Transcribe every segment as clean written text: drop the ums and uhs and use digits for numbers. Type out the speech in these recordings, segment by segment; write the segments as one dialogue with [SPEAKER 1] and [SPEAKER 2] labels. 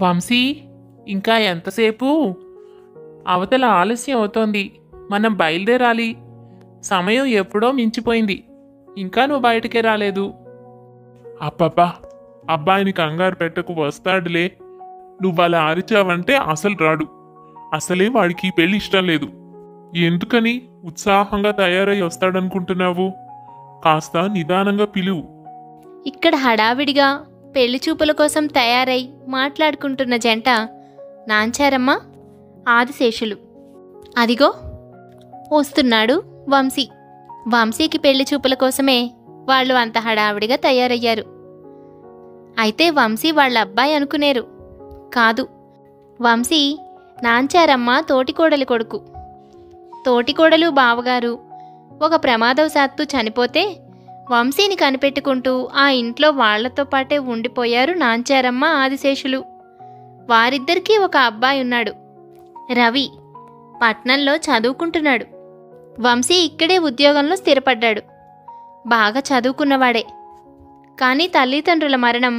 [SPEAKER 1] వంశీ, ఇంకా ఎంతసేపు? అవతల ఆలస్యం అవుతోంది. మనం బయలుదేరాలి. సమయం ఎప్పుడో మించిపోయింది. ఇంకా నువ్వు బయటికే రాలేదు.
[SPEAKER 2] అబ్బబ్బా, అబ్బాయిని కంగారు పెట్టకు, వస్తాడులే. నువ్వు అలా అరిచావంటే అసలు రాడు. అసలే వాడికి పెళ్లి ఇష్టం లేదు. ఎందుకని ఉత్సాహంగా తయారై వస్తాడనుకుంటున్నావు? కాస్త నిదానంగా పిలువు.
[SPEAKER 3] ఇక్కడ హడావిడిగా పెళ్లి చూపుల కోసం తయారై మాట్లాడుకుంటున్న జంట నాంచారమ్మ, ఆదిశేషులు. అదిగో వస్తున్నాడు వంశీ. వంశీకి పెళ్లి చూపుల కోసమే వాళ్ళు అంత హడావిడిగా తయారయ్యారు. అయితే వంశీ వాళ్ళ అబ్బాయి అనుకునేరు. కాదు, వంశీ నాంచారమ్మ తోటికోడలి కొడుకు. తోటికోడలు బావగారు ఒక ప్రమాదవశాత్తు చనిపోతే వంశీని కనిపెట్టుకుంటూ ఆ ఇంట్లో వాళ్లతో పాటే ఉండిపోయారు నాంచారమ్మ, ఆదిశేషులు. వారిద్దరికీ ఒక అబ్బాయి ఉన్నాడు, రవి. పట్నంలో చదువుకుంటున్నాడు. వంశీ ఇక్కడే ఉద్యోగంలో స్థిరపడ్డాడు. బాగా చదువుకున్నవాడే. కానీ తల్లిదండ్రుల మరణం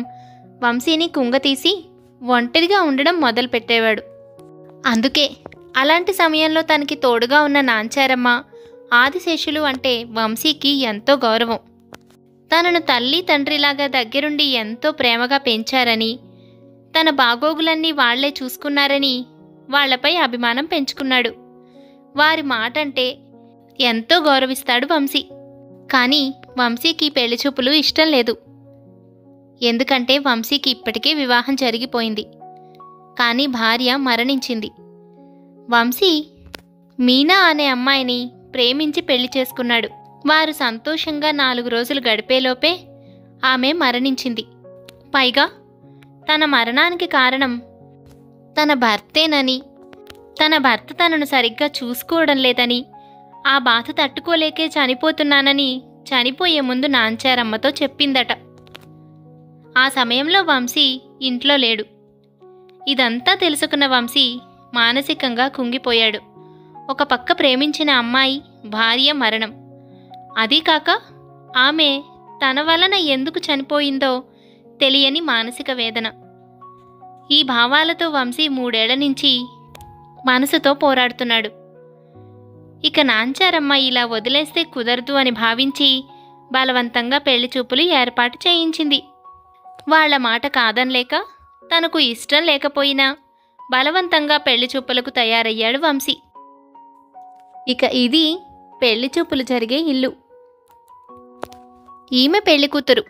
[SPEAKER 3] వంశీని కుంగతీసి ఒంటరిగా ఉండడం మొదలుపెట్టేవాడు. అందుకే అలాంటి సమయంలో తనకి తోడుగా ఉన్న నాంచారమ్మ, ఆదిశేషులు అంటే వంశీకి ఎంతో గౌరవం. తనను తల్లి తండ్రిలాగా దగ్గరుండి ఎంతో ప్రేమగా పెంచారని, తన బాగోగులన్నీ వాళ్లే చూసుకున్నారని వాళ్లపై అభిమానం పెంచుకున్నాడు. వారి మాటంటే ఎంతో గౌరవిస్తాడు వంశీ. కానీ వంశీకి పెళ్లిచూపులు ఇష్టం లేదు. ఎందుకంటే వంశీకి ఇప్పటికే వివాహం జరిగిపోయింది. కానీ భార్య మరణించింది. వంశీ మీనా అనే అమ్మాయిని ప్రేమించి పెళ్లి చేసుకున్నాడు. వారు సంతోషంగా 4 రోజులు గడిపేలోపే ఆమె మరణించింది. పైగా తన మరణానికి కారణం తన భర్తేనని, తన భర్త తనను సరిగ్గా చూసుకోవడం లేదని, ఆ బాధ తట్టుకోలేకే చనిపోతున్నానని చనిపోయే ముందు నాంచారమ్మతో చెప్పిందట. ఆ సమయంలో వంశీ ఇంట్లో లేడు. ఇదంతా తెలుసుకున్న వంశీ మానసికంగా కుంగిపోయాడు. ఒక పక్క ప్రేమించిన అమ్మాయి భార్య మరణం, అదీకాక ఆమె తన వలన ఎందుకు చనిపోయిందో తెలియని మానసిక వేదన. ఈ భావాలతో వంశీ 3 ఏళ్ల నుంచి మనసుతో పోరాడుతున్నాడు. ఇక నాంచారమ్మ ఇలా వదిలేస్తే కుదరదు అని భావించి బలవంతంగా పెళ్లి చూపులు ఏర్పాటు చేయించింది. వాళ్ల మాట కాదనలేక, తనకు ఇష్టం లేకపోయినా బలవంతంగా పెళ్లి చూపులకు తయారయ్యాడు వంశీ. ఇక ఇది పెళ్లి చూపులు జరిగే ఇల్లు. ఈమె పెళ్లి కూతురు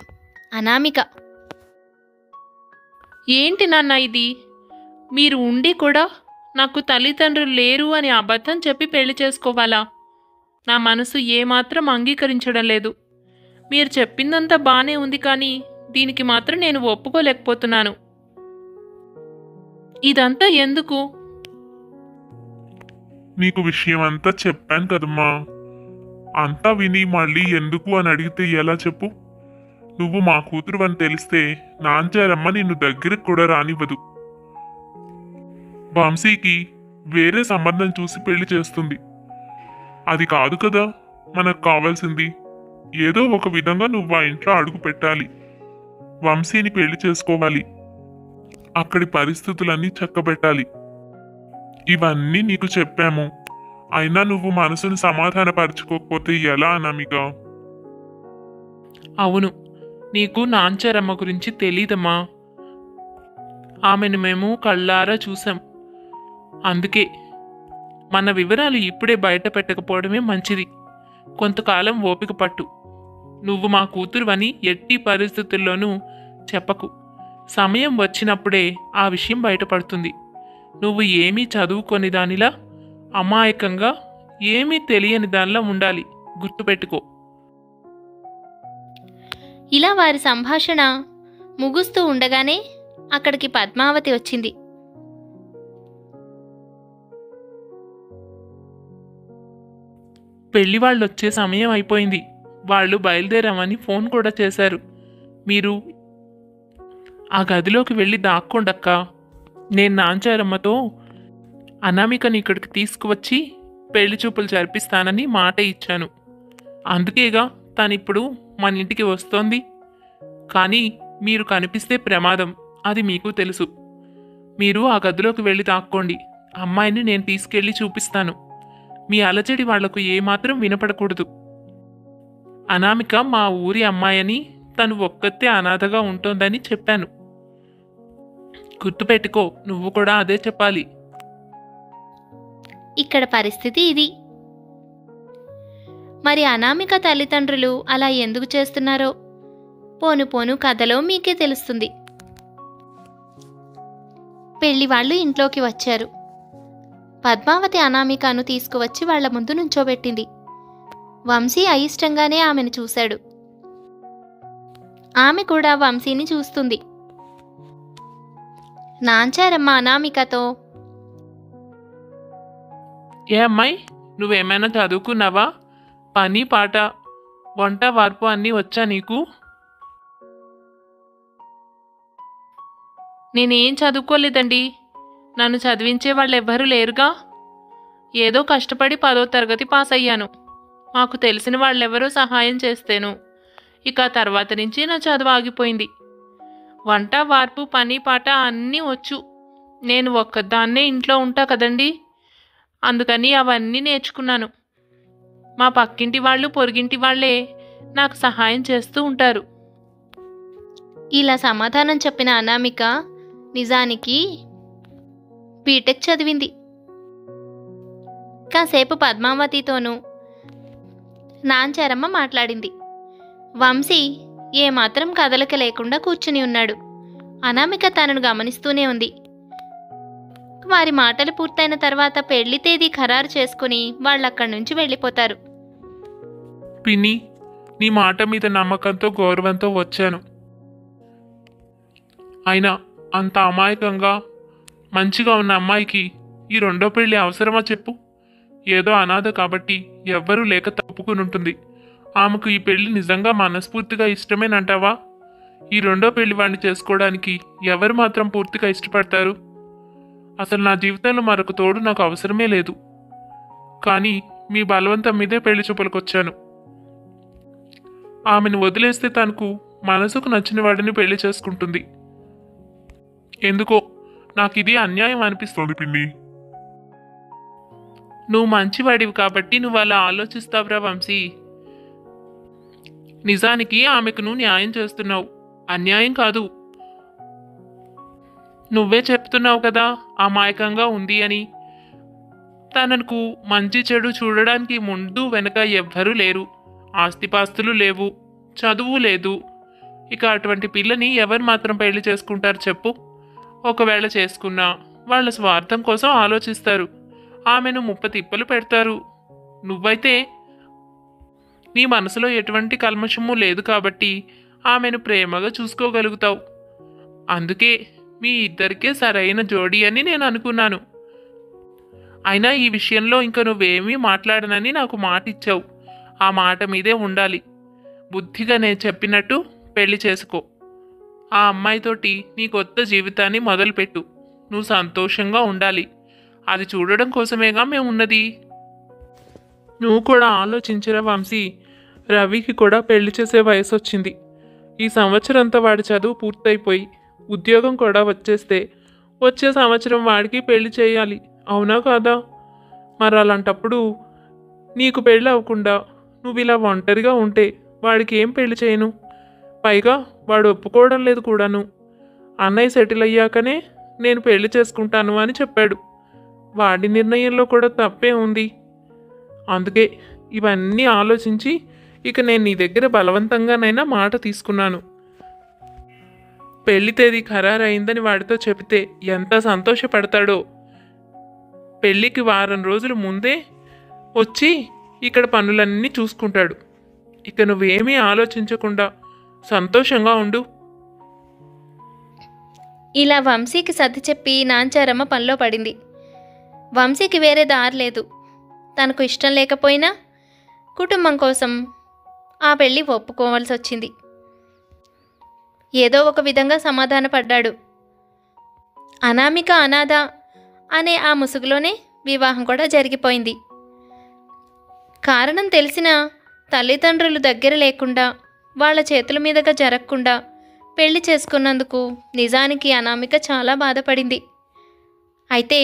[SPEAKER 3] అనామిక.
[SPEAKER 1] ఏంటి నాన్న ఇది? మీరు ఉండి కూడా నాకు తల్లిదండ్రులు లేరు అని అబద్ధం చెప్పి పెళ్లి చేసుకోవాలా? నా మనసు ఏమాత్రం అంగీకరించడం లేదు. మీరు చెప్పిందంతా బానే ఉంది, కానీ దీనికి మాత్రం నేను ఒప్పుకోలేకపోతున్నాను. ఇదంతా ఎందుకు?
[SPEAKER 2] నీకు విషయం అంతా చెప్పాను కదమ్మా. అంతా విని మళ్ళీ ఎందుకు అని అడిగితే ఎలా చెప్పు? నువ్వు మా కూతురు అని తెలిస్తే నాంచారమ్మ నిన్ను దగ్గరకు కూడా రానివ్వదు. వంశీకి వేరే సంబంధం చూసి పెళ్లి చేస్తుంది. అది కాదు కదా మనకు కావాల్సింది. ఏదో ఒక విధంగా నువ్వు ఆ ఇంట్లో అడుగు పెట్టాలి. వంశీని పెళ్లి చేసుకోవాలి. అక్కడి పరిస్థితులన్నీ చక్కబెట్టాలి. ఇవన్నీ నీకు చెప్పాము. అయినా నువ్వు మనసును సమాధానపరచుకోకపోతే ఎలా అనామిక?
[SPEAKER 1] అవును, నీకు నాంచారమ్మ గురించి తెలీదమ్మా. ఆమెను మేము కళ్ళారా చూసాం. అందుకే మన వివరాలు ఇప్పుడే బయట పెట్టకపోవడమే మంచిది. కొంతకాలం ఓపిక పట్టు. నువ్వు మా కూతురువని ఎట్టి పరిస్థితుల్లోనూ చెప్పకు. సమయం వచ్చినప్పుడే ఆ విషయం బయటపడుతుంది. నువ్వు ఏమీ చదువుకొని దానిలా అమాయకంగా, ఏమీ తెలియని దానిలా ఉండాలి. గుర్తుపెట్టుకో.
[SPEAKER 3] ఇలా వారి సంభాషణ ముగుస్తూ ఉండగానే అక్కడికి పద్మావతి వచ్చింది.
[SPEAKER 1] పెళ్లి వాళ్ళు వచ్చే సమయం అయిపోయింది. వాళ్ళు బయలుదేరామని ఫోన్ కూడా చేశారు. మీరు ఆ గదిలోకి వెళ్ళి దాక్కోండక్క. నేను నాంచారమ్మతో అనామికని ఇక్కడికి తీసుకువచ్చి పెళ్లి చూపులు జరిపిస్తానని మాట ఇచ్చాను. అందుకేగా తనిప్పుడు మన ఇంటికి వస్తోంది. కానీ మీరు కనిపిస్తే ప్రమాదం, అది మీకు తెలుసు. మీరు ఆ గదిలోకి వెళ్ళి తాక్కోండి. అమ్మాయిని నేను తీసుకెళ్ళి చూపిస్తాను. మీ అలజడి వాళ్లకు ఏమాత్రం వినపడకూడదు. అనామిక మా ఊరి అమ్మాయని, తను ఒక్కతే అనాథగా ఉంటోందని చెప్పాను. గుర్తుపెట్టుకో, నువ్వు కూడా అదే చెప్పాలి.
[SPEAKER 3] ఇక్కడ పరిస్థితి ఇది. మరి అనామిక తల్లిదండ్రులు అలా ఎందుకు చేస్తున్నారో పోను పోను కథలో మీకే తెలుస్తుంది. పెళ్లి వాళ్ళు ఇంట్లోకి వచ్చారు. పద్మావతి అనామికను తీసుకువచ్చి వాళ్ల ముందు నుంచోబెట్టింది. వంశీ అయిష్టంగానే ఆమెను చూశాడు. ఆమె కూడా వంశీని చూస్తుంది. నాంచారమ్మ అనామికతో,
[SPEAKER 1] ఏ అమ్మాయి, నువ్వేమైనా చదువుకున్నావా? పని పాట, వంట వార్పు అన్నీ వచ్చా నీకు? నేనేం చదువుకోలేదండి. నన్ను చదివించే వాళ్ళు ఎవ్వరూ లేరుగా. ఏదో కష్టపడి 10వ తరగతి పాస్ అయ్యాను. మాకు తెలిసిన వాళ్ళెవరో సహాయం చేస్తేను ఇక తర్వాత నుంచి నా చదువు ఆగిపోయింది. వంట వార్పు పని పాట అన్నీ వచ్చు. నేను ఒక్కదాన్నే ఇంట్లో ఉంటా కదండి, అందుకని అవన్నీ నేర్చుకున్నాను. మా పక్కింటి వాళ్ళు పొరుగింటి వాళ్ళే నాకు సహాయం చేస్తూ ఉంటారు.
[SPEAKER 3] ఇలా సమాధానం చెప్పిన అనామిక నిజానికి బీటెక్ చదివింది. కాసేపు పద్మావతితోనూ నాంచారమ్మ మాట్లాడింది. వంశీ ఏమాత్రం కదలిక లేకుండా కూర్చుని ఉన్నాడు. అనామిక తనను గమనిస్తూనే ఉంది. వారి మాటలు పూర్తయిన తర్వాత పెళ్లి తేదీ ఖరారు చేసుకుని వాళ్ళక్కడి నుంచి వెళ్ళిపోతారు.
[SPEAKER 1] పిన్ని, నీ మాట మీద నమ్మకంతో గౌరవంతో వచ్చాను. అయినా అంత అమాయకంగా మంచిగా ఉన్న అమ్మాయికి ఈ రెండో పెళ్లి అవసరమా చెప్పు? ఏదో అనాథ కాబట్టి ఎవ్వరూ లేక తప్పుకుని ఉంటుంది. ఆమెకు ఈ పెళ్లి నిజంగా మనస్ఫూర్తిగా ఇష్టమేనంటావా? ఈ రెండో పెళ్లి వాడిని చేసుకోవడానికి ఎవరు మాత్రం పూర్తిగా ఇష్టపడతారు? అసలు నా జీవితంలో మరొక తోడు నాకు అవసరమే లేదు. కానీ మీ బలవంతం మీదే పెళ్లి చూపులకొచ్చాను. ఆమెను వదిలేస్తే తనకు మనసుకు నచ్చిన వాడిని పెళ్లి చేసుకుంటుంది. ఎందుకో నాకు ఇది అన్యాయం అనిపిస్తుంది.
[SPEAKER 2] పిన్ని,
[SPEAKER 1] నువ్వు మంచివాడివి కాబట్టి నువ్వు అలా ఆలోచిస్తావురా వంశీ. నిజానికి ఆమెకు నువ్వు న్యాయం చేస్తున్నావు, అన్యాయం కాదు. నువ్వే చెప్తున్నావు కదా అమాయకంగా ఉంది అని. తనకు మంచి చెడు చూడడానికి ముందు వెనక ఎవ్వరూ లేరు. ఆస్తిపాస్తులు లేవు, చదువు లేదు. ఇక అటువంటి పిల్లని ఎవరు మాత్రం పెళ్లి చేసుకుంటారు చెప్పు? ఒకవేళ చేసుకున్నా వాళ్ళ స్వార్థం కోసం ఆలోచిస్తారు. ఆమెను ముప్పతిప్పలు పెడతారు. నువ్వైతే నీ మనసులో ఎటువంటి కల్మషము లేదు కాబట్టి ఆమెను ప్రేమగా చూసుకోగలుగుతావు. అందుకే మీ ఇద్దరికే సరైన జోడీ అని నేను అనుకున్నాను. అయినా ఈ విషయంలో ఇంకా నువ్వేమీ మాట్లాడనని నాకు మాట ఇచ్చావు. ఆ మాట మీదే ఉండాలి. బుద్ధిగా నేను చెప్పినట్టు పెళ్లి చేసుకో. ఆ అమ్మాయితోటి నీ కొత్త జీవితాన్ని మొదలుపెట్టు. నువ్వు సంతోషంగా ఉండాలి. అది చూడడం కోసమేగా మేము ఉన్నది. నువ్వు కూడా ఆలోచించరా వంశీ. రవికి కూడా పెళ్లి చేసే వయసు వచ్చింది. ఈ సంవత్సరంతో వాడి చదువు పూర్తయిపోయి ఉద్యోగం కూడా వచ్చేస్తే వచ్చే సంవత్సరం వాడికి పెళ్లి చేయాలి. అవునా కాదా? మరి అలాంటప్పుడు నీకు పెళ్ళి అవ్వకుండా నువ్వు ఇలా ఒంటరిగా ఉంటే వాడికి ఏం పెళ్లి చేయను? పైగా వాడు ఒప్పుకోవడం లేదు కూడాను. అన్నయ్య సెటిల్ అయ్యాకనే నేను పెళ్లి చేసుకుంటాను అని చెప్పాడు. వాడి నిర్ణయంలో కూడా తప్పే ఉంది. అందుకే ఇవన్నీ ఆలోచించి ఇక నేను నీ దగ్గర బలవంతంగానైనా మాట తీసుకున్నాను. పెళ్లి తేదీ ఖరారైందని వాడితో చెబితే ఎంత సంతోషపడతాడో. పెళ్ళికి వారం రోజుల ముందే వచ్చి ఇక్కడ పనులన్నీ చూసుకుంటాడు. ఇక నువ్వేమీ ఆలోచించకుండా సంతోషంగా ఉండు.
[SPEAKER 3] ఇలా వంశీకి సర్ది చెప్పి నాంచారమ్మ పనిలో పడింది. వంశీకి వేరే దారి లేదు. తనకు ఇష్టం లేకపోయినా కుటుంబం కోసం ఆ పెళ్ళి ఒప్పుకోవాల్సి వచ్చింది. ఏదో ఒక విధంగా సమాధానపడ్డాడు. అనామిక అనాథ అనే ఆ ముసుగులోనే వివాహం కూడా జరిగిపోయింది. కారణం తెలిసిన తల్లిదండ్రులు దగ్గర లేకుండా వాళ్ళ చేతుల మీదుగా జరగకుండా పెళ్లి చేసుకున్నందుకు నిజానికి అనామిక చాలా బాధపడింది. అయితే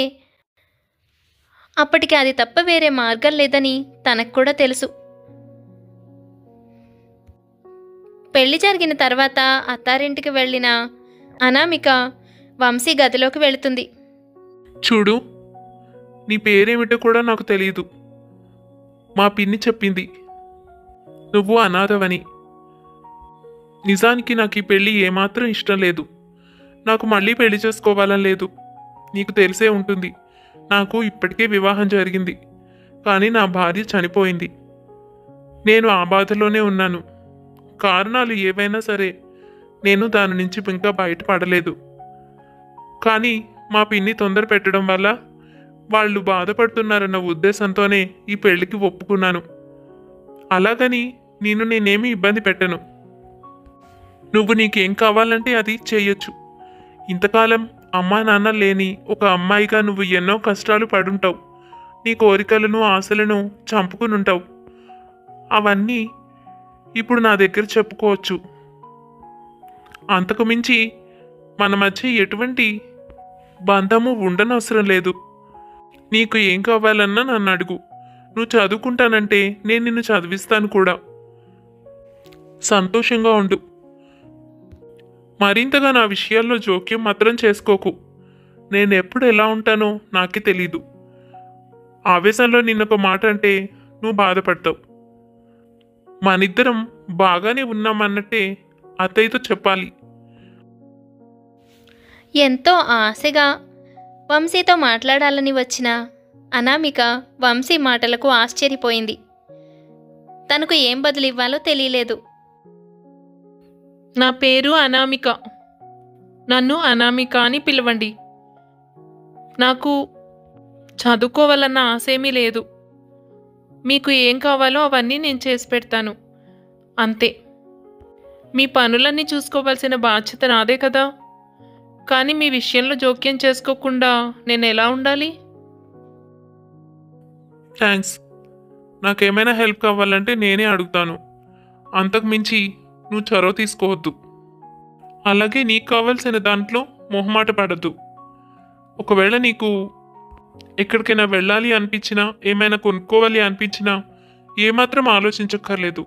[SPEAKER 3] అప్పటికి అది తప్ప వేరే మార్గం లేదని తనకు కూడా తెలుసు. పెళ్లి జరిగిన తర్వాత అత్తారింటికి వెళ్ళిన అనామిక వంశీ గదిలోకి వెళుతుంది.
[SPEAKER 1] చూడు, నీ పేరేమిటో కూడా నాకు తెలియదు. మా పిన్ని చెప్పింది నువ్వు అనాథవని. నిజానికి నాకు ఈ పెళ్ళి ఏమాత్రం ఇష్టం లేదు. నాకు మళ్ళీ పెళ్లి చేసుకోవాలని లేదు. నీకు తెలిసే ఉంటుంది, నాకు ఇప్పటికే వివాహం జరిగింది, కానీ నా భార్య చనిపోయింది. నేను ఆ బాధలోనే ఉన్నాను. కారణాలు ఏవైనా సరే నేను దాని నుంచి ఇంకా బయటపడలేదు. కానీ మా పిన్ని తొందర పెట్టడం వల్ల వాళ్ళు బాధపడుతున్నారన్న ఉద్దేశంతోనే ఈ పెళ్లికి ఒప్పుకున్నాను. అలాగని నేనేమీ ఇబ్బంది పెట్టను. నువ్వు నీకేం కావాలంటే అది చేయొచ్చు. ఇంతకాలం అమ్మా నాన్న లేని ఒక అమ్మాయిగా నువ్వు ఎన్నో కష్టాలు పడుంటావు. నీ కోరికలను ఆశలను చంపుకునుంటావు. అవన్నీ ఇప్పుడు నా దగ్గర చెప్పుకోవచ్చు. అంతకు మించి మన మధ్య ఎటువంటి బంధము ఉండనవసరం లేదు. నీకు ఏం కావాలన్నా నన్ను అడుగు. నువ్వు చదువుకుంటానంటే నేను నిన్ను చదివిస్తాను కూడా. సంతోషంగా ఉండు. మరింతగా నా విషయాల్లో జోక్యం మాత్రం చేసుకోకు. నేను ఎప్పుడు ఎలా ఉంటానో నాకే తెలీదు. ఆవేశంలో నిన్నొక మాట అంటే నువ్వు బాధపడతావు. మనిద్దరం బాగానే ఉన్నామన్నట్టే అత్తయ్యతో చెప్పాలి.
[SPEAKER 3] ఎంతో ఆశగా వంశీతో మాట్లాడాలని వచ్చిన అనామిక వంశీ మాటలకు ఆశ్చర్యపోయింది. తనకు ఏం బదులివ్వాలో తెలియలేదు.
[SPEAKER 4] నా పేరు అనామిక. నన్ను అనామిక అని పిలవండి. నాకు చదువుకోవాలన్న ఆశేమీ లేదు. మీకు ఏం కావాలో అవన్నీ నేను చేసి పెడతాను, అంతే. మీ పనులన్నీ చూసుకోవాల్సిన బాధ్యత నాదే కదా. కానీ మీ విషయంలో జోక్యం చేసుకోకుండా నేను ఎలా ఉండాలి?
[SPEAKER 1] థ్యాంక్స్. నాకేమైనా హెల్ప్ కావాలంటే నేనే అడుగుతాను. అంతకు మించి నువ్వు చొరవ తీసుకోవద్దు. అలాగే నీకు కావాల్సిన దాంట్లో మొహమాట పడద్దు. ఒకవేళ నీకు ఎక్కడికైనా వెళ్ళాలి అనిపించినా, ఏమైనా కొనుక్కోవాలి అనిపించినా ఏమాత్రం ఆలోచించక్కర్లేదు.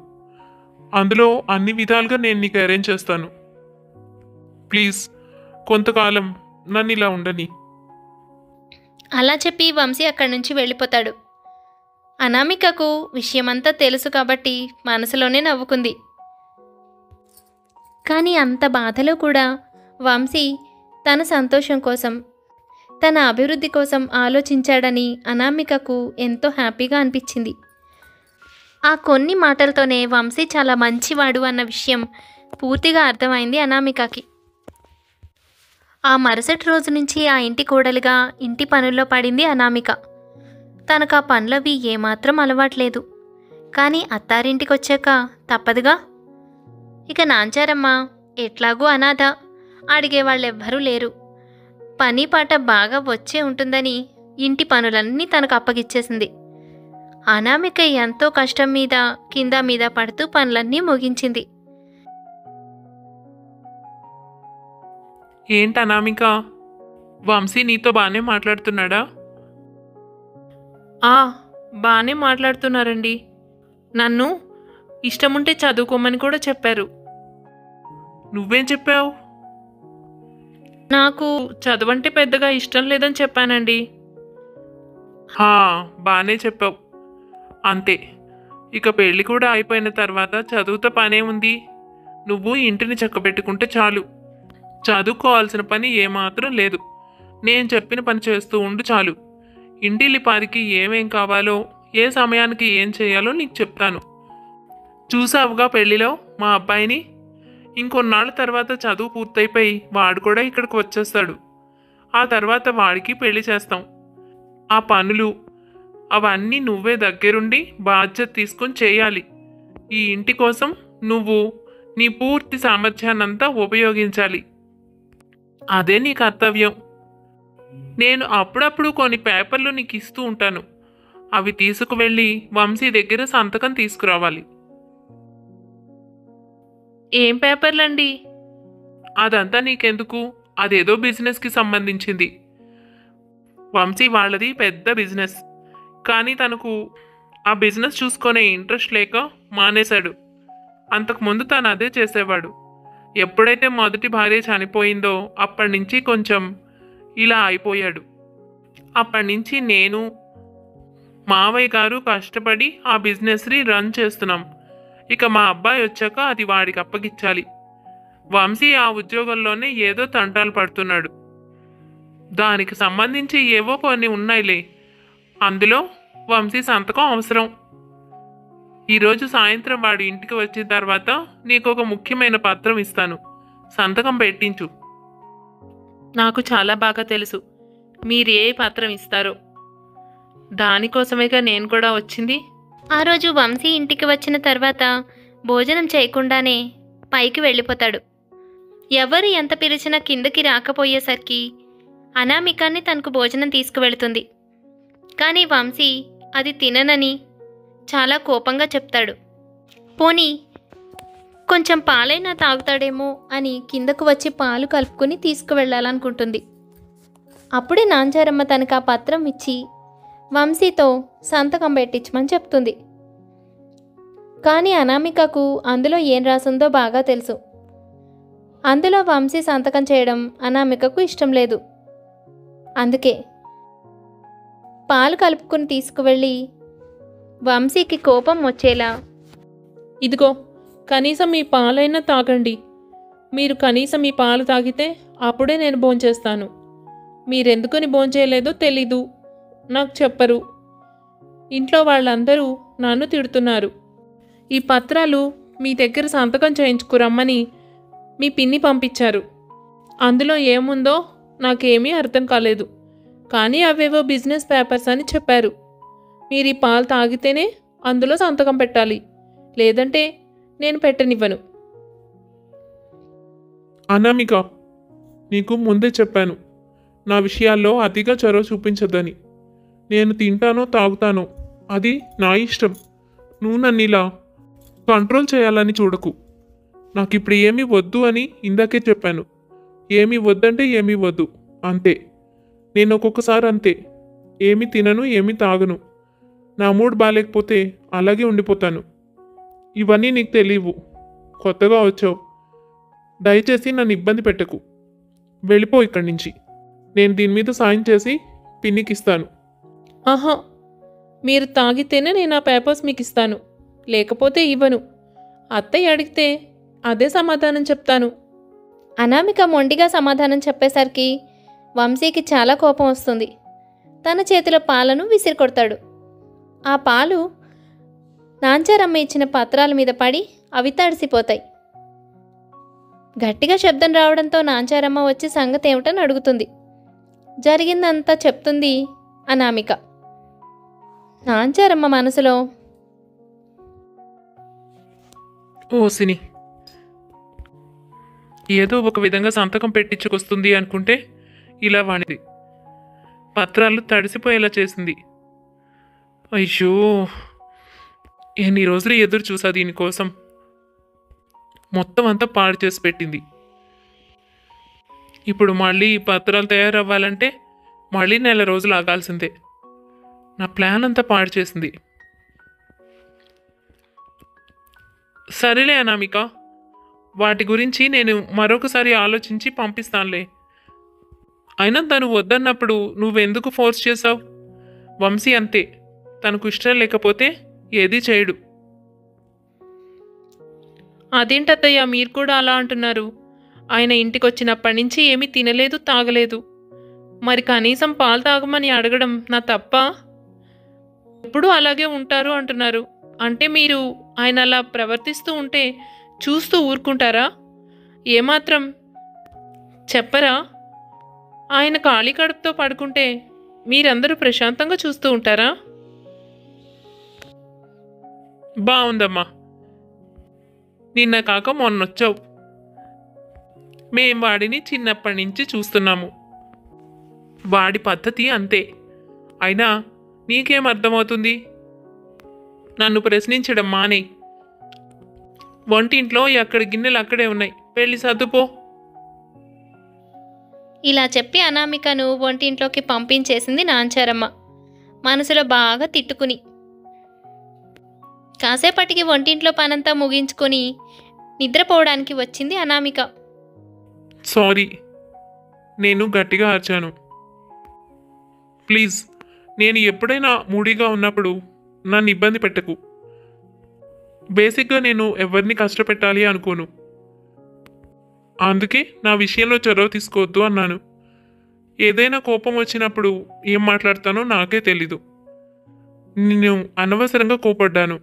[SPEAKER 1] అందులో అన్ని విధాలుగా నేను నీకు అరేంజ్ చేస్తాను. ప్లీజ్ కొంతకాలం నన్ను ఇలా ఉండని.
[SPEAKER 3] అలా చెప్పి వంశీ అక్కడి నుంచి వెళ్ళిపోతాడు. అనామికకు విషయమంతా తెలుసు కాబట్టి మనసులోనే నవ్వుకుంది. కానీ అంత బాధలో కూడా వంశీ తన సంతోషం కోసం, తన అభివృద్ధి కోసం ఆలోచించాడని అనామికకు ఎంతో హ్యాపీగా అనిపించింది. ఆ కొన్ని మాటలతోనే వంశీ చాలా మంచివాడు అన్న విషయం పూర్తిగా అర్థమైంది అనామికకి. ఆ మరుసటి రోజు నుంచి ఆ ఇంటి కోడలిగా ఇంటి పనుల్లో పడింది అనామిక. తనకు ఆ పనులవి ఏమాత్రం అలవాట్లేదు. కానీ అత్తారింటికి వచ్చాక తప్పదుగా. ఇక నాంచారమ్మ ఎట్లాగూ అనాథ, అడిగేవాళ్ళెవ్వరూ లేరు. పని పాట బాగా వచ్చే ఉంటుందని ఇంటి పనులన్నీ తనకు అప్పగిచ్చేసింది. అనామిక ఎంతో కష్టం మీద కింద మీద పడుతూ పనులన్నీ ముగించింది.
[SPEAKER 1] ఏంటి అనామిక, వంశీ నీతో బాగానే మాట్లాడుతున్నాడా?
[SPEAKER 4] బాగానే మాట్లాడుతున్నారండి. నన్ను ఇష్టముంటే చదువుకోమని కూడా చెప్పారు.
[SPEAKER 1] నువ్వేం చెప్పావు?
[SPEAKER 4] నాకు చదువంటే పెద్దగా ఇష్టం లేదని చెప్పానండి.
[SPEAKER 1] బాగానే చెప్పావు. అంతే, ఇక పెళ్ళి కూడా అయిపోయిన తర్వాత చదువుతో పనే ఉంది. నువ్వు ఇంటిని చక్కబెట్టుకుంటే చాలు. చదువుకోవాల్సిన పని ఏమాత్రం లేదు. నేను చెప్పిన పని చేస్తూ ఉండు చాలు. ఇంటిల్లిపాదికి ఏమేం కావాలో, ఏ సమయానికి ఏం చేయాలో నీకు చెప్తాను. చూసావుగా పెళ్లిలో మా అబ్బాయిని. ఇంకొన్నాళ్ళ తర్వాత చదువు పూర్తయిపోయి వాడు కూడా ఇక్కడికి వచ్చేస్తాడు. ఆ తర్వాత వాడికి పెళ్లి చేస్తాం. ఆ పనులు అవన్నీ నువ్వే దగ్గరుండి బాధ్యత తీసుకొని చేయాలి. ఈ ఇంటి కోసం నువ్వు నీ పూర్తి సామర్థ్యాన్నంతా ఉపయోగించాలి. అదే నీ కర్తవ్యం. నేను అప్పుడప్పుడు కొన్ని పేపర్లు నీకు ఇస్తూ ఉంటాను. అవి తీసుకువెళ్ళి వంశీ దగ్గర సంతకం తీసుకురావాలి.
[SPEAKER 4] ఏం పేపర్లండి?
[SPEAKER 1] అదంతా నీకెందుకు, అదేదో బిజినెస్కి సంబంధించింది. వంశీ వాళ్ళది పెద్ద బిజినెస్, కానీ తనకు ఆ బిజినెస్ చూసుకునే ఇంట్రెస్ట్ లేక మానేశాడు. అంతకుముందు తను అదే చేసేవాడు. ఎప్పుడైతే మొదటి భార్య చనిపోయిందో అప్పటి నుంచి కొంచెం ఇలా అయిపోయాడు. అప్పటి నుంచి నేను మావయ్య గారు కష్టపడి ఆ బిజినెస్ని రన్ చేస్తున్నాం. ఇక మా అబ్బాయి వచ్చాక అది వాడికి అప్పగించాలి. వంశీ ఆ ఉద్యోగంలోనే ఏదో తంటాలు పడుతున్నాడు. దానికి సంబంధించి ఏవో కొన్ని ఉన్నాయిలే. అందులో వంశీ సంతకం అవసరం. ఈరోజు సాయంత్రం వాడి ఇంటికి వచ్చిన తర్వాత నీకు ఒక ముఖ్యమైన పత్రం ఇస్తాను, సంతకం పెట్టించు.
[SPEAKER 4] నాకు చాలా బాగా తెలుసు మీరు ఏ పత్రం ఇస్తారో. దానికోసమేగా నేను కూడా వచ్చింది.
[SPEAKER 3] ఆ రోజు వంశీ ఇంటికి వచ్చిన తర్వాత భోజనం చేయకుండానే పైకి వెళ్ళిపోతాడు. ఎవరు ఎంత పిలిచినా కిందకి రాకపోయేసరికి అనామికాన్ని తనకు భోజనం తీసుకువెళుతుంది. కానీ వంశీ అది తిననని చాలా కోపంగా చెప్తాడు. పోనీ కొంచెం పాలైనా తాగుతాడేమో అని కిందకు వచ్చి పాలు కలుపుకొని తీసుకువెళ్ళాలనుకుంటుంది. అప్పుడే నాంచారమ్మ తనకు ఆ పత్రం ఇచ్చి వంశీతో సంతకం పెట్టించమని చెప్తుంది. కానీ అనామికకు అందులో ఏం రాసిందో బాగా తెలుసు. అందులో వంశీ సంతకం చేయడం అనామికకు ఇష్టం లేదు. అందుకే పాలు కలుపుకుని తీసుకువెళ్ళి వంశీకి కోపం వచ్చేలా,
[SPEAKER 4] ఇదిగో కనీసం ఈ పాలైనా తాగండి. మీరు కనీసం ఈ పాలు తాగితే అప్పుడే నేను భోంచేస్తాను. మీరెందుకని భోంచేయలేదో తెలీదు, నాకు చెప్పరు. ఇంట్లో వాళ్ళందరూ నన్ను తిడుతున్నారు. ఈ పత్రాలు మీ దగ్గర సంతకం చేయించుకురమ్మని మీ పిన్ని పంపించారు. అందులో ఏముందో నాకేమీ అర్థం కాలేదు. కానీ అవేవో బిజినెస్ పేపర్స్ అని చెప్పారు. మీరు ఈ పాలు తాగితేనే అందులో సంతకం పెట్టాలి, లేదంటే నేను పెట్టనివ్వను.
[SPEAKER 1] అనామిక, నీకు ముందే చెప్పాను నా విషయాల్లో అతిగా చొరవ చూపించొద్దని. నేను తింటానో తాగుతానో అది నా ఇష్టం. నువ్వు నన్ను ఇలా కంట్రోల్ చేయాలని చూడకు. నాకు ఇప్పుడు ఏమీ వద్దు అని ఇందాకే చెప్పాను. ఏమీ వద్దంటే ఏమీ వద్దు, అంతే. నేను ఒక్కొక్కసారి అంతే, ఏమీ తినను, ఏమీ తాగను. నా మూడ్ బాగాలేకపోతే అలాగే ఉండిపోతాను. ఇవన్నీ నీకు తెలియవు, కొత్తగా వచ్చావు. దయచేసి నన్ను ఇబ్బంది పెట్టకు. వెళ్ళిపో ఇక్కడి నుంచి. నేను దీని మీద సాయం చేసి పిన్నికి ఇస్తాను.
[SPEAKER 4] ఆహా, మీరు తాగితేనే నేను ఆ పేపర్స్ మీకు ఇస్తాను, లేకపోతే ఇవ్వను. అత్తయ్య అడిగితే అదే సమాధానం చెప్తాను.
[SPEAKER 3] అనామిక మొండిగా సమాధానం చెప్పేసరికి వంశీకి చాలా కోపం వస్తుంది. తన చేతిలో పాలను విసిరికొడతాడు. ఆ పాలు నాంచారమ్మ ఇచ్చిన పత్రాల మీద పడి అవి తడిసిపోతాయి. గట్టిగా శబ్దం రావడంతో నాంచారమ్మ వచ్చి సంగతి ఏమిటని అడుగుతుంది. జరిగిందంతా చెప్తుంది అనామిక. నాంచారమ్మ మనసులో,
[SPEAKER 1] ఓసిని, ఏదో ఒక విధంగా సంతకం పెట్టించుకొస్తుంది అనుకుంటే ఇలా వాడిది పత్రాలు తడిసిపోయేలా చేసింది. అయ్యో, ఎన్ని రోజులు ఎదురు చూసా దీనికోసం. మొత్తం అంతా పాడు చేసి పెట్టింది. ఇప్పుడు మళ్ళీ ఈ పత్రాలు తయారవ్వాలంటే మళ్ళీ 1 నెల రోజులు ఆగాల్సిందే. నా ప్లాన్ అంతా పాడు చేసింది. సరేలే అనామిక, వాటి గురించి నేను మరొకసారి ఆలోచించి పంపిస్తానులే. అయినా తను వద్దన్నప్పుడు నువ్వెందుకు ఫోర్స్ చేసావు? వంశీ అంతే, తనకు ఇష్టం లేకపోతే ఏదీ చేయడు.
[SPEAKER 4] అదేంటత్తయ్య మీరు కూడా అలా అంటున్నారు? ఆయన ఇంటికి వచ్చినప్పటి నుంచి ఏమీ తినలేదు, తాగలేదు. మరి కనీసం పాలు తాగమని అడగడం నా తప్ప? ఎప్పుడూ అలాగే ఉంటారు అంటున్నారు. అంటే మీరు ఆయన అలా ప్రవర్తిస్తూ ఉంటే చూస్తూ ఊరుకుంటారా? ఏమాత్రం చెప్పరా? ఆయన ఖాళీ కడుపుతో పడుకుంటే మీరందరూ ప్రశాంతంగా చూస్తూ ఉంటారా?
[SPEAKER 1] బాగుందమ్మా, నిన్న కాక మొన్నొచ్చావు. మేం వాడిని చిన్నప్పటి నుంచి చూస్తున్నాము. వాడి పద్ధతి అంతే. అయినా నీకేం అర్థమవుతుంది? నన్ను ప్రశ్నించడం మానే. వంటింట్లో ఎక్కడ గిన్నెలు అక్కడే ఉన్నాయి, వెళ్ళి సర్దుపో.
[SPEAKER 3] ఇలా చెప్పి అనామికను వంటింట్లోకి పంపించేసింది నాంచారమ్మ, మనసులో బాగా తిట్టుకుని. కాసేపటికి వంటింట్లో పనంతా ముగించుకొని నిద్రపోవడానికి వచ్చింది అనామిక.
[SPEAKER 1] సారీ, నేను గట్టిగా అరిచాను. ప్లీజ్, నేను ఎప్పుడైనా మూడీగా ఉన్నప్పుడు నన్ను ఇబ్బంది పెట్టకు. బేసిక్గా నేను ఎవరిని కష్టపెట్టాలి అనుకోను. అందుకే నా విషయంలో చొరవ తీసుకోవద్దు అన్నాను. ఏదైనా కోపం వచ్చినప్పుడు ఏం మాట్లాడతానో నాకే తెలీదు. నేను అనవసరంగా కోపడ్డాను.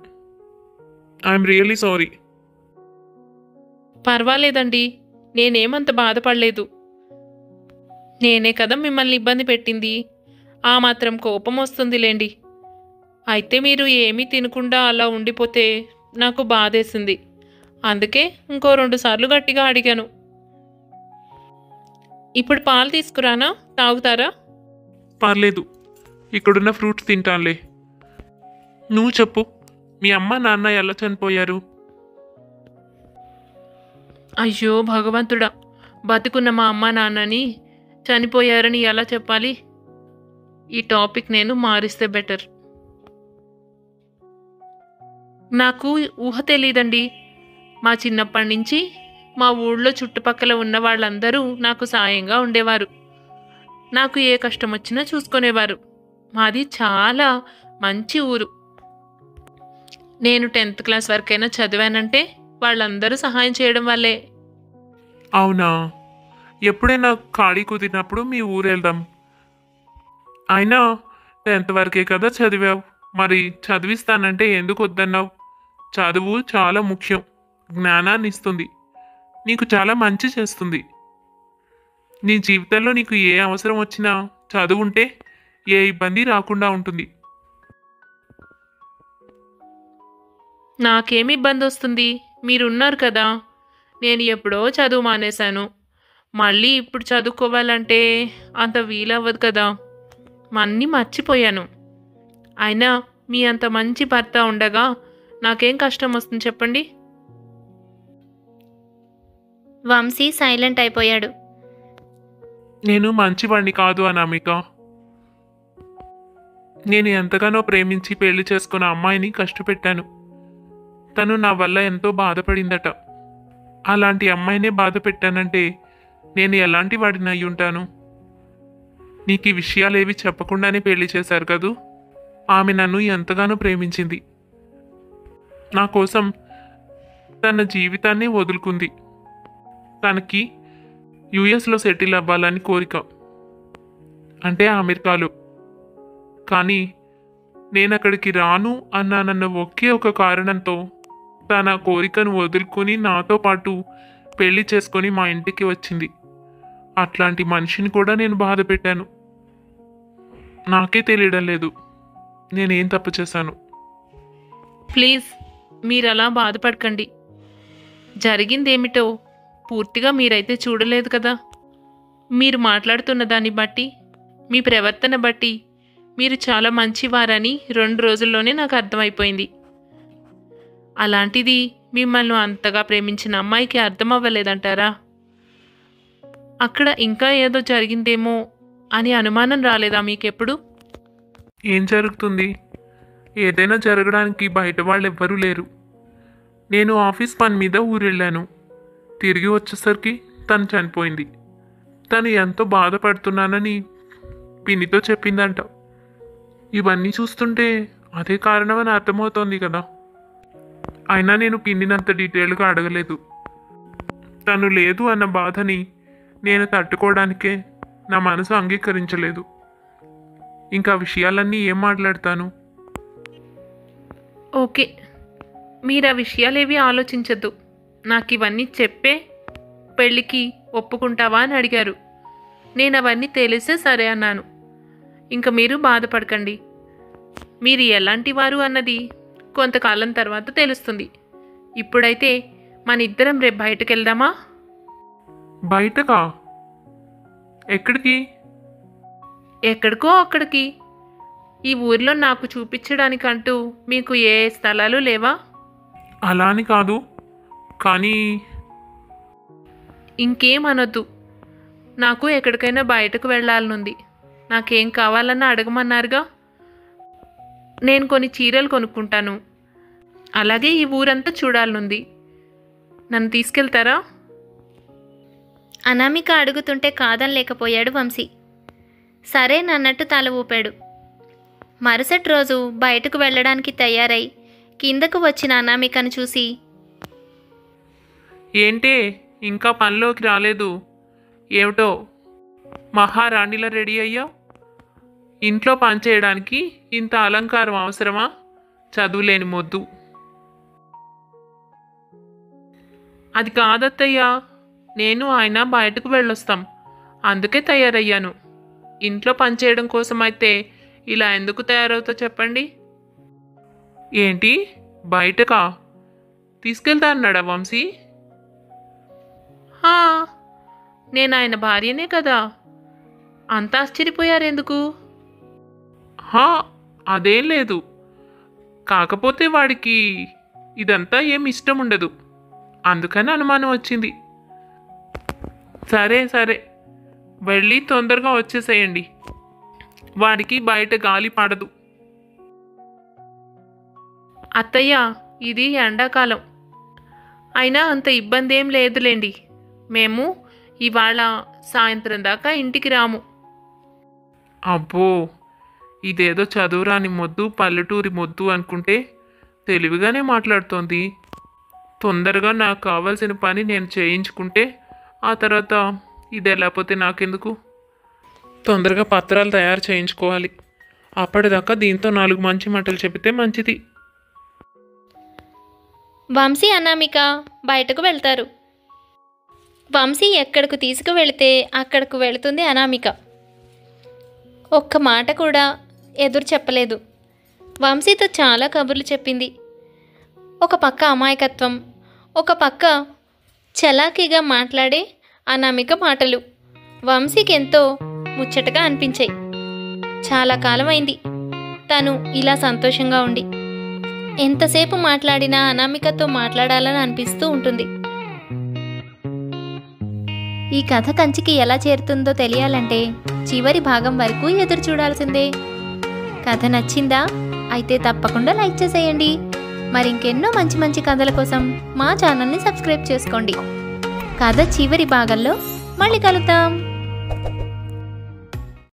[SPEAKER 1] I'm really sorry.
[SPEAKER 4] పర్వాలేదండి, నేనేమంత బాధపడలేదు. నేనే కదా మిమ్మల్ని ఇబ్బంది పెట్టింది. ఆ మాత్రం కోపం వస్తుందిలేండి. అయితే మీరు ఏమీ తినకుండా అలా ఉండిపోతే నాకు బాధేసింది. అందుకే ఇంకో 2 సార్లు గట్టిగా అడిగాను. ఇప్పుడు పాలు తీసుకురానా, తాగుతారా?
[SPEAKER 1] పర్లేదు, ఇక్కడున్న ఫ్రూట్స్ తింటానులే. నువ్వు చెప్పు, మీ అమ్మ నాన్న ఎలా చనిపోయారు?
[SPEAKER 4] అయ్యో భగవంతుడా, బతికున్న మా అమ్మ నాన్నని చనిపోయారని ఎలా చెప్పాలి? ఈ టాపిక్ నేను మారిస్తే బెటర్. నాకు ఊహ తెలీదండి. మా చిన్నప్పటి నుంచి మా ఊళ్ళో చుట్టుపక్కల ఉన్న వాళ్ళందరూ నాకు సాయంగా ఉండేవారు. నాకు ఏ కష్టం వచ్చినా చూసుకునేవారు. మాది చాలా మంచి ఊరు. నేను 10th క్లాస్ వరకైనా చదివానంటే వాళ్ళందరూ సహాయం చేయడం వల్లే.
[SPEAKER 1] అవునా? ఎప్పుడైనా ఖాళీ కుదిరినప్పుడు మీ ఊరు వెళ్దాం. అయినా 10th వరకే కదా చదివావు, మరి చదివిస్తానంటే ఎందుకు వద్దన్నావు? చదువు చాలా ముఖ్యం, జ్ఞానాన్ని ఇస్తుంది, నీకు చాలా మంచి చేస్తుంది. నీ జీవితంలో నీకు ఏ అవసరం వచ్చినా చదువుంటే ఏ ఇబ్బంది రాకుండా ఉంటుంది.
[SPEAKER 4] నాకేమి ఇబ్బంది వస్తుంది? మీరున్నారు కదా. నేను ఎప్పుడో చదువు మానేశాను. మళ్ళీ ఇప్పుడు చదువుకోవాలంటే అంత వీలవ్వదు కదా. అన్నీ మర్చిపోయాను. అయినా మీ అంత మంచి భర్త ఉండగా నాకేం కష్టం వస్తుంది చెప్పండి?
[SPEAKER 3] వంశీ సైలెంట్ అయిపోయాడు.
[SPEAKER 1] నేను మంచివాడిని కాదు అనామిక. నేను ఎంతగానో ప్రేమించి పెళ్లి చేసుకున్న అమ్మాయిని కష్టపెట్టాను. తను నా వల్ల ఎంతో బాధపడిందట. అలాంటి అమ్మాయినే బాధ పెట్టానంటే నేను ఎలాంటి వాడిని అయి ఉంటాను? నీకు ఈ విషయాలేవి చెప్పకుండానే పెళ్లి చేశారు కదూ. ఆమె నన్ను ఎంతగానో ప్రేమించింది. నా కోసం తన జీవితాన్ని వదులుకుంది. తనకి యుఎస్లో సెటిల్ అవ్వాలని కోరిక, అంటే అమెరికాలో. కానీ నేను అక్కడికి రాను అన్నానన్న ఒకే ఒక కారణంతో తన కోరికను వదులుకొని నాతో పాటు పెళ్లి చేసుకొని మా ఇంటికి వచ్చింది. అట్లాంటి మనిషిని కూడా నేను బాధ పెట్టాను. నాకే తెలియడం లేదు నేనేం తప్పు చేశాను.
[SPEAKER 4] ప్లీజ్, మీరు అలా బాధపడకండి. జరిగిందేమిటో పూర్తిగా మీరైతే చూడలేదు కదా. మీరు మాట్లాడుతున్న దాన్ని బట్టి, మీ ప్రవర్తన బట్టి మీరు చాలా మంచివారని 2 రోజుల్లోనే నాకు అర్థమైపోయింది. అలాంటిది మిమ్మల్ని అంతగా ప్రేమించిన అమ్మాయికి అర్థం అవ్వలేదంటారా? అక్కడ ఇంకా ఏదో జరిగిందేమో అని అనుమానం రాలేదా మీకెప్పుడు?
[SPEAKER 1] ఏం జరుగుతుంది? ఏదైనా జరగడానికి బయట వాళ్ళు ఎవ్వరూ లేరు. నేను ఆఫీస్ పని మీద ఊరెళ్ళాను. తిరిగి వచ్చేసరికి తను చనిపోయింది. తను ఎంతో బాధపడుతున్నానని పిన్నితో చెప్పిందంట. ఇవన్నీ చూస్తుంటే అదే కారణమని అర్థమవుతోంది కదా. అయినా నేను పిన్నినంత డీటెయిల్గా అడగలేదు. తను లేదు అన్న బాధని నేను తట్టుకోవడానికే నా మనసు అంగీకరించలేదు. ఇంకా విషయాలన్నీ ఏం మాట్లాడతాను?
[SPEAKER 4] ఓకే, మీరు ఆ విషయాలేవి ఆలోచించద్దు. నాకు ఇవన్నీ చెప్పే పెళ్ళికి ఒప్పుకుంటావా అని అడిగారు. నేను అవన్నీ తెలిసే సరే అన్నాను. ఇంకా మీరు బాధపడకండి. మీరు ఎలాంటి వారు అన్నది కొంతకాలం తర్వాత తెలుస్తుంది. ఇప్పుడైతే మన ఇద్దరం రేపు బయటకు వెళ్దామా?
[SPEAKER 1] బయటకా? ఎక్కడికి?
[SPEAKER 4] ఎక్కడికో అక్కడికి. ఈ ఊర్లో నాకు చూపించడానికంటూ మీకు ఏ స్థలాలు లేవా?
[SPEAKER 1] అలా అని కాదు, కానీ
[SPEAKER 4] ఇంకేం అనొద్దు. నాకు ఎక్కడికైనా బయటకు వెళ్ళాలనుంది. నాకేం కావాలన్నా అడగమన్నారుగా. నేను కొన్ని చీరలు కొనుక్కుంటాను. అలాగే ఈ ఊరంతా చూడాలనుంది. నన్ను తీసుకెళ్తారా?
[SPEAKER 3] అనామిక అడుగుతుంటే కాదనలేకపోయాడు వంశీ. సరేనన్నట్టు తల ఊపాడు. మరుసటి రోజు బయటకు వెళ్ళడానికి తయారై కిందకు వచ్చిన అనామికను చూసి,
[SPEAKER 1] ఏంటే ఇంకా పనిలోకి రాలేదు? ఏమిటో మహారాణిలా రెడీ అయ్యావు? ఇంట్లో పని చేయడానికి ఇంత అలంకారం అవసరమా? చదువులేని మొద్దు. అది కాదత్తయ్యా, నేను ఆయన బయటకు వెళ్ళొస్తాం, అందుకే తయారయ్యాను. ఇంట్లో పని చేయడం కోసం అయితే ఇలా ఎందుకు తయారవుతా చెప్పండి. ఏంటి బయటకా? తీసుకెళ్తా అన్నాడా వంశీ?
[SPEAKER 4] హా, నేను ఆయన భార్యనే కదా. అంత ఆశ్చర్యపోయారెందుకు?
[SPEAKER 1] హా, అదేం లేదు. కాకపోతే వాడికి ఇదంతా ఏం ఇష్టం ఉండదు, అందుకని అనుమానం వచ్చింది. సరే సరే, వెళ్ళి తొందరగా వచ్చేసేయండి. వాడికి బయట గాలి పడదు.
[SPEAKER 4] అత్తయ్య, ఇది ఎండాకాలం. అయినా అంత ఇబ్బంది ఏం లేదులేండి. మేము ఇవాళ సాయంత్రం దాకా ఇంటికి రాము.
[SPEAKER 1] అబ్బో, ఇదేదో చదువురాని మొద్దు, పల్లెటూరి మొద్దు అనుకుంటే తెలివిగానే మాట్లాడుతోంది. తొందరగా నాకు కావాల్సిన పని నేను చేయించుకుంటే ఆ తర్వాత ఇది వెళ్ళకపోతే నాకెందుకు? తొందరగా పత్రాలు తయారు చేయించుకోవాలి. అప్పటిదాకా దీంతో 4 మంచి మాటలు చెబితే మంచిది.
[SPEAKER 3] వంశీ అనామిక బయటకు వెళ్తారు. వంశీ ఎక్కడకు తీసుకువెళితే అక్కడకు వెళుతుంది అనామిక. ఒక్క మాట కూడా ఎదురు చెప్పలేదు. వంశీతో చాలా కబుర్లు చెప్పింది. ఒక పక్క అమాయకత్వం, ఒక పక్క చలాకీగా మాట్లాడే అనామిక మాటలు వంశీకి ఎంతో ముచ్చటగా అనిపించాయి. చాలా కాలమైంది తను ఇలా సంతోషంగా ఉండి. ఎంతసేపు మాట్లాడినా అనామికతో మాట్లాడాలని అనిపిస్తూ ఉంటుంది. ఈ కథ కంచికి ఎలా చేరుతుందో తెలియాలంటే చివరి భాగం వరకు ఎదురు చూడాల్సిందే. కథ నచ్చిందా? అయితే తప్పకుండా లైక్ చేసేయండి. మరింకెన్నో మంచి మంచి కథల కోసం మా ఛానల్ని సబ్స్క్రైబ్ చేసుకోండి. కథ చివరి భాగంలో మళ్ళీ కలుద్దాం.